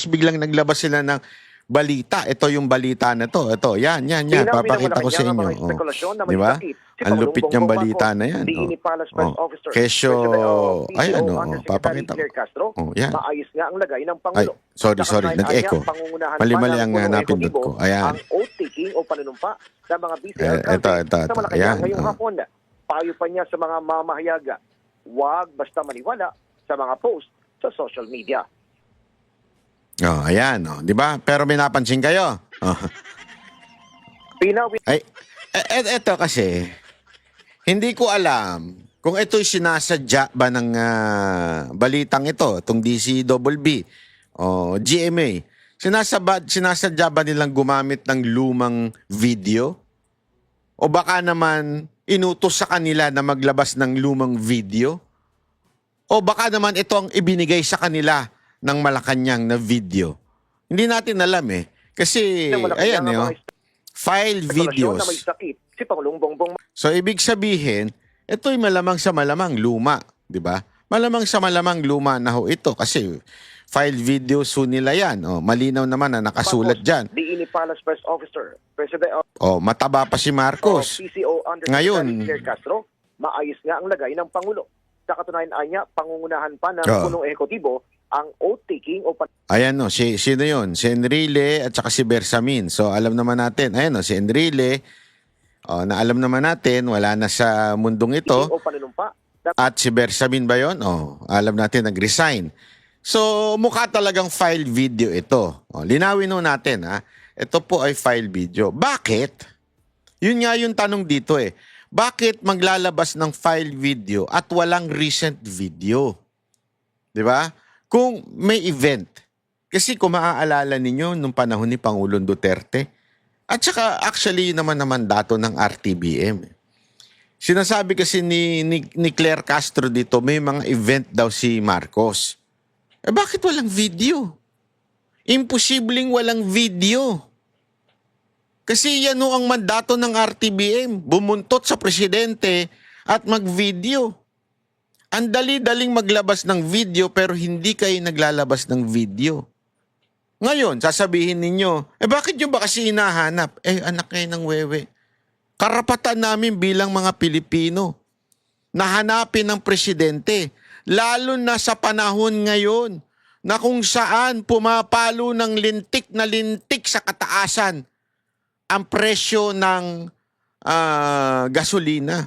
biglang naglabas sila ng balita. Ito yung balita na to. Ito, yan. Papakita ko sa inyo. Oh. Di ba? Ang lupit niyang balita na yan. Oh. Kesyo, ayan, papakita ko. Oh, yan. Maayos nga ang lagay ng Ay, Pangulo. sorry, nag-echo. Mali-mali ang napindot ko. Ayan. Ang oath-taking o panunumpa sa mga BCR ito. sa Malacanang Ayan. ngayong hapon. Payo pa niya sa mga mamahayaga, huwag basta maniwala sa mga post sa social media. Oh, ayan, di ba? Pero may napansin kayo. Oh. Ay, eto kasi, hindi ko alam kung ito'y sinasadya ba ng balitang ito, itong DCWB o GMA. Sinasadya ba nilang gumamit ng lumang video? O baka naman inutos sa kanila na maglabas ng lumang video? O baka naman ito ang ibinigay sa kanila ng Malacanang na video. Hindi natin alam eh. Kasi, ayan file videos. So, ibig sabihin, ito'y malamang sa malamang luma. Di ba? Malamang sa malamang luma na ho ito. Kasi, file videos ho nila yan. Malinaw naman na nakasulat dyan. Palace Press Officer, President mataba pa si Marcos. PCO Ngayon, Castro, maayos nga ang lagay ng Pangulo. Sa katunayan niya, pangungunahan pa ng punong ehekutibo ang oath-taking o ayan sino yun? Si Enrile at saka si Bersamin. So alam naman natin, ayan si Enrile, na alam naman natin, wala na sa mundong ito. At si Bersamin ba yun? Alam natin, nag-resign. So mukha talagang file video ito. Linawin natin ito po ay file video. Bakit? Yun nga yung tanong dito eh. Bakit maglalabas ng file video at walang recent video? 'Di ba? Kung may event. Kasi kung maaalala ninyo nung panahon ni Pangulong Duterte, at saka actually naman dato ng RTBM. Sinasabi kasi ni Claire Castro dito, may mga event daw si Marcos. Bakit walang video? Imposibleng walang video. Kasi yan ang mandato ng RTBM, bumuntot sa presidente at mag-video. Ang dali-daling maglabas ng video pero hindi kayo naglalabas ng video. Ngayon, sasabihin ninyo, bakit nyo ba kasi hinahanap? Anak kayo ng wewe. Karapatan namin bilang mga Pilipino na hanapin ng presidente. Lalo na sa panahon ngayon na kung saan pumapalo ng lintik na lintik sa kataasan ang presyo ng gasolina.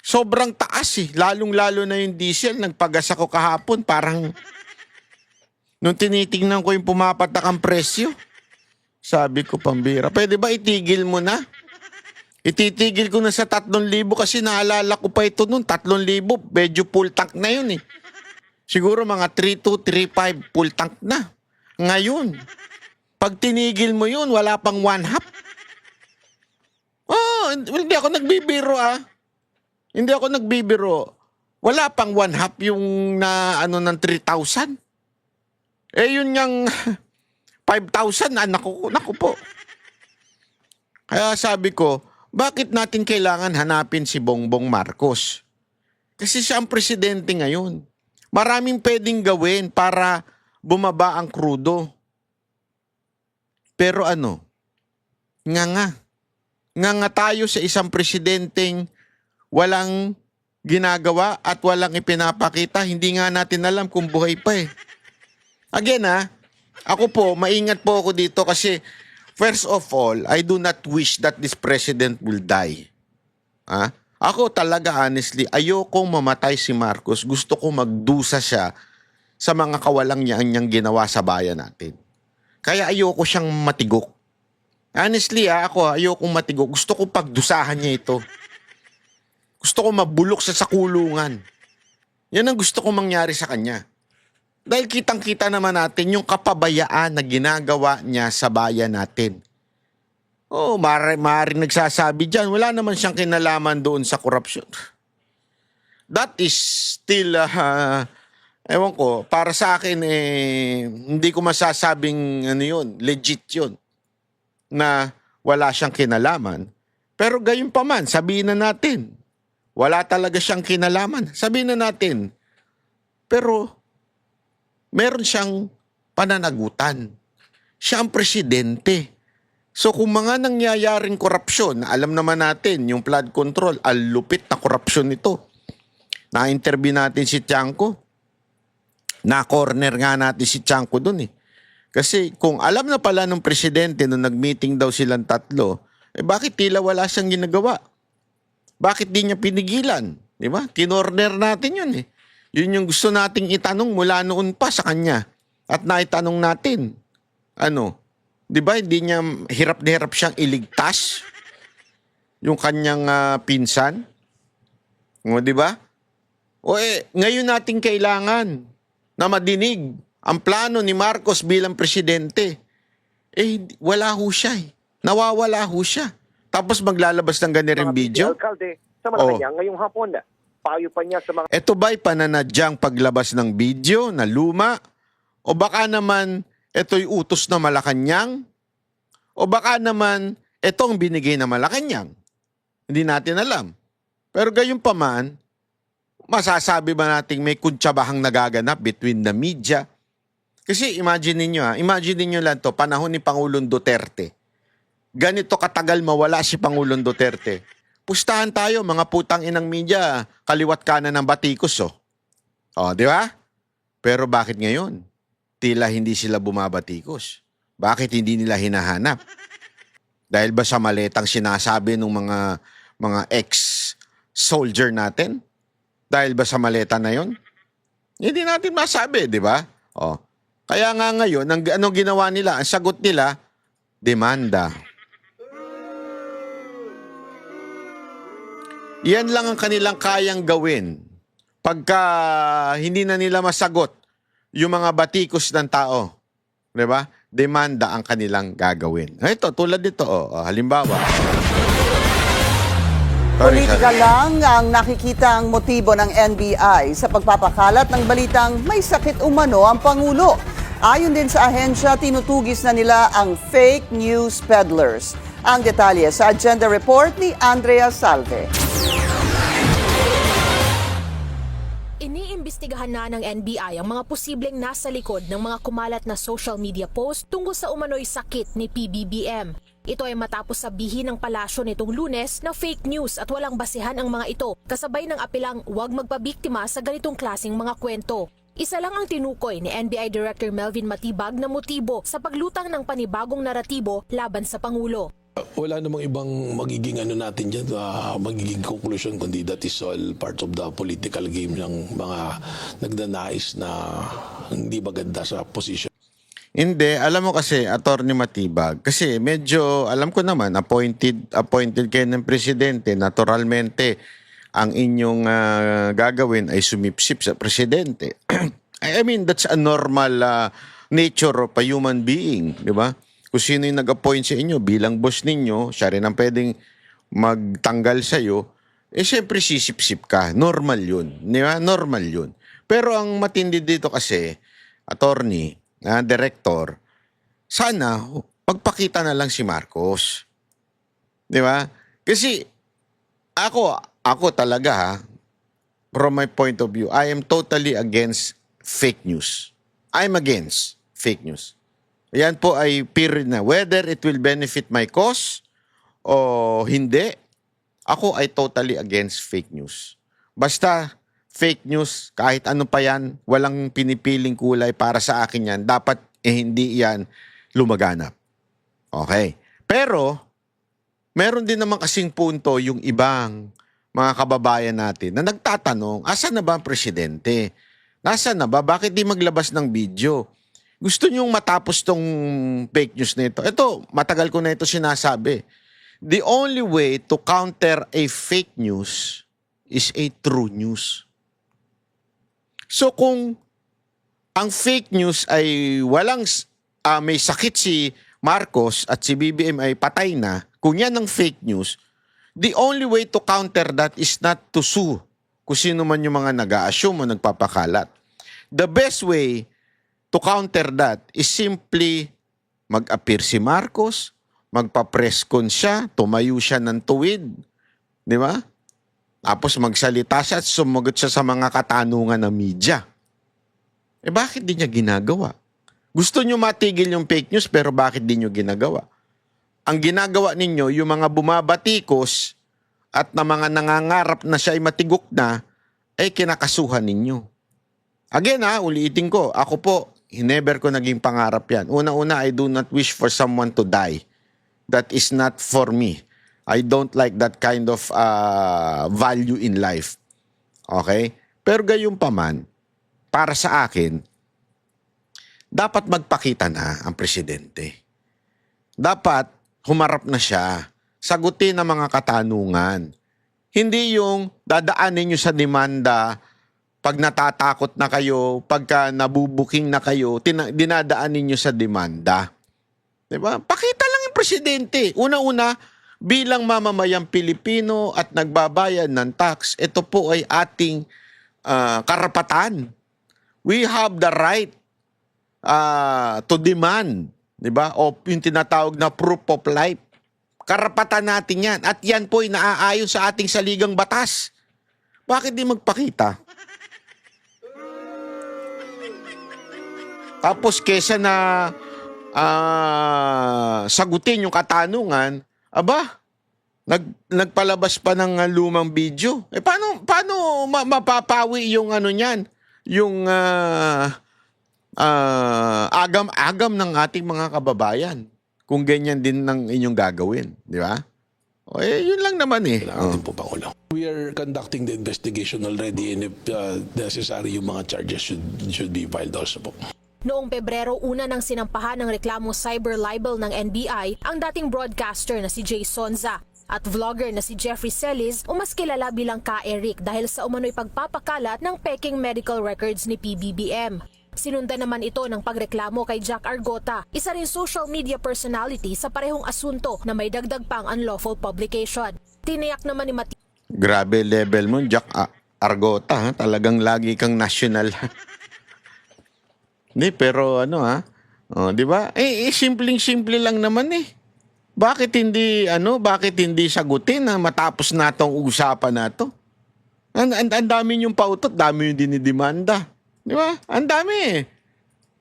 Sobrang taas lalong-lalo na yung diesel. Nagpagas ako kahapon, parang nung tinitingnan ko yung pumapatak ang presyo, sabi ko, pambira, pwede ba itigil mo na? Ititigil ko na sa 3,000 kasi naalala ko pa ito noon, 3,000, medyo full tank na yun eh. Siguro mga 3,200, 3,500 full tank na. Ngayon, pag tinigil mo yun, wala pang 1/2. Hindi ako nagbibiro Hindi ako nagbibiro. Wala pang 1/2 yung na ng 3,000. Yun ngang 5,000, naku po. Kaya sabi ko, bakit natin kailangan hanapin si Bongbong Marcos? Kasi siya ang presidente ngayon. Maraming pwedeng gawin para bumaba ang krudo. Pero nga tayo sa isang presidenteng walang ginagawa at walang ipinapakita. Hindi nga natin alam kung buhay pa eh. Again ako po, maingat po ako dito kasi first of all, I do not wish that this president will die. Ako talaga honestly, ayokong mamatay si Marcos. Gusto ko magdusa siya sa mga kawalang niyang ginawa sa bayan natin. Kaya ayoko siyang matigok. Honestly ako ayokong matigok. Gusto ko pagdusahan niya ito. Gusto ko mabulok sa kulungan. Yan ang gusto ko mangyari sa kanya. Dahil kitang-kita naman natin yung kapabayaan na ginagawa niya sa bayan natin. Maaaring nagsasabi dyan, wala naman siyang kinalaman doon sa korupsyon. That is still, ewan ko, para sa akin, hindi ko masasabing legit yun, na wala siyang kinalaman. Pero gayon pa man, sabihin na natin, wala talaga siyang kinalaman. Sabihin na natin, pero meron siyang pananagutan. Siya ang presidente. So kung mga nangyayaring korupsyon, na alam naman natin, yung flood control, ang lupit na korupsyon nito. Na-interview natin si Tiangco. Na-corner nga natin si Tiangco dun eh. Kasi kung alam na pala ng presidente nung nag-meeting daw silang tatlo, bakit tila wala siyang ginagawa? Bakit di niya pinigilan? Di ba? Kinorner natin yun eh. Yun yung gusto nating itanong mula noon pa sa kanya. At naitanong natin, di ba, hindi niya hirap na hirap siyang iligtas yung kanyang pinsan? O, di ba? O ngayon natin kailangan na madinig ang plano ni Marcos bilang presidente. Wala ho siya eh. Nawawala ho siya. Tapos maglalabas ng ganyan video. Alkalde, sa Malacanang ngayong hapon, payo pa niya sa mga... Ito ba'y pananadyang paglabas ng video na luma? O baka naman ito'y utos na Malacanang? O baka naman itong binigay na Malacanang? Hindi natin alam. Pero gayon pa man, masasabi ba nating may kuntsabahang nagaganap between the media? Kasi imagine niyo lang to, panahon ni Pangulong Duterte. Ganito katagal mawala si Pangulong Duterte. Pustahan tayo, mga putang inang media, kaliwat kanan ng batikos, oh. O, di ba? Pero bakit ngayon? Tila hindi sila bumabatikos. Bakit hindi nila hinahanap? Dahil ba sa maletang sinasabi ng mga ex-soldier natin? Dahil ba sa maleta na yon? Hindi natin masabi, di ba? O. Kaya nga ngayon, anong ginawa nila? Ang sagot nila, demanda. Yan lang ang kanilang kayang gawin pagka hindi na nila masagot yung mga batikos ng tao. Diba? Demanda ang kanilang gagawin. Ito, tulad dito. Halimbawa. Politika lang ang nakikitang motibo ng NBI sa pagpapakalat ng balitang may sakit umano ang Pangulo. Ayon din sa ahensya, tinutugis na nila ang fake news peddlers. Ang detalye sa agenda report ni Andrea Salve. Iniimbestigahan na ng NBI ang mga posibleng nasa likod ng mga kumalat na social media post tungkol sa umano'y sakit ni PBBM. Ito ay matapos sabihin ng palasyo nitong Lunes na fake news at walang basihan ang mga ito, kasabay ng apilang huwag magpabiktima sa ganitong klaseng mga kwento. Isa lang ang tinukoy ni NBI Director Melvin Matibag na motibo sa paglutang ng panibagong naratibo laban sa Pangulo. Wala namang ibang magiging natin dyan, magiging conclusion kundi that is all part of the political game ng mga nagnanais na hindi maganda sa position. Hindi, alam mo kasi, Attorney Matibag, kasi medyo, alam ko naman, appointed kayo ng presidente, naturalmente, ang inyong gagawin ay sumipsip sa presidente. I mean, that's a normal nature of a human being, di ba? Kung sino yung nag-appoint sa inyo bilang boss ninyo, siya rin ang pwedeng magtanggal sa'yo, syempre sisip-sip ka. Normal yun. Di ba? Normal yun. Pero ang matindi dito kasi, attorney, director, sana pagpakita na lang si Marcos. Di ba? Kasi ako talaga from my point of view, I am totally against fake news. I'm against fake news. Yan po ay period na. Whether it will benefit my cause o hindi, ako ay totally against fake news. Basta fake news, kahit ano pa yan, walang pinipiling kulay para sa akin yan. Dapat hindi yan lumaganap. Okay. Pero, meron din naman kasing punto yung ibang mga kababayan natin na nagtatanong, asan na ba ang presidente? Nasaan na ba? Bakit di maglabas ng video? Gusto nyong matapos tong fake news na ito? Ito, matagal ko na ito sinasabi. The only way to counter a fake news is a true news. So kung ang fake news ay may sakit si Marcos at si BBM ay patay na, kung yan ang fake news, the only way to counter that is not to sue kung sino man yung mga nag-a-assume o nagpapakalat. The best way to counter that is simply mag-appear si Marcos, magpa-press con siya, tumayo siya ng tuwid, di ba? Tapos magsalita siya at sumagot siya sa mga katanungan ng media. Bakit di niya ginagawa? Gusto nyo matigil yung fake news pero bakit di nyo ginagawa? Ang ginagawa ninyo, yung mga bumabatikos at na mga nangangarap na siya ay matigok na, ay kinakasuhan ninyo. Again ulitin ko, ako po, never ko naging pangarap yan. Una-una, I do not wish for someone to die. That is not for me. I don't like that kind of value in life. Okay? Pero gayon pa man, para sa akin, dapat magpakita na ang presidente. Dapat humarap na siya. Sagutin ang mga katanungan. Hindi yung dadaanin nyo sa demanda pag natatakot na kayo, pagka nabubuking na kayo, dinadaanin nyo sa demanda. Diba? Pakita lang yung presidente. Una-una, bilang mamamayang Pilipino at nagbabayad ng tax, ito po ay ating karapatan. We have the right to demand, di ba? O yung tinatawag na proof of life. Karapatan natin yan. At yan po ay naaayon sa ating saligang batas. Bakit di magpakita? Tapos kesa na sagutin yung katanungan, aba, nagpalabas pa ng lumang video. Paano mapapawi yung ano niyan? Yung agam-agam ng ating mga kababayan. Kung ganyan din ng inyong gagawin, di ba? O yun lang naman Kailangan din po, Pangulo. We are conducting the investigation already and if necessary, yung mga charges should be filed also po. Noong Pebrero, una nang sinampahan ng reklamo cyber libel ng NBI ang dating broadcaster na si Jay Sonza at vlogger na si Jeffrey Celis o mas kilala bilang Ka-Eric dahil sa umano'y pagpapakalat ng peking medical records ni PBBM. Sinundan naman ito ng pagreklamo kay Jack Argota, isa rin social media personality sa parehong asunto na may dagdag pang unlawful publication. Tiniyak naman ni Grabe level mo, Jack Argota. Ha? Talagang lagi kang national. Hindi, pero di ba? Simpleng-simple lang naman Bakit hindi sagutin na matapos na tong usapan na to? Ang dami yung pautot, dami yung dinidemanda. Di ba? Ang dami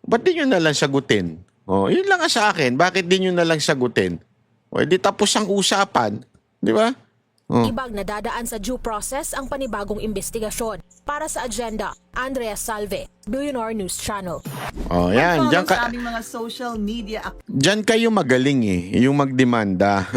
Ba't di nyo na lang sagutin? Yun lang sa akin. Bakit di nyo na lang sagutin? Di tapos ang usapan. Di ba? Ibang nadadaan sa due process ang panibagong investigasyon. Para sa agenda, Andrea Salve, Billionaire News Channel. Yan. Sa aming mga social media Diyan kayo magaling yung magdemanda.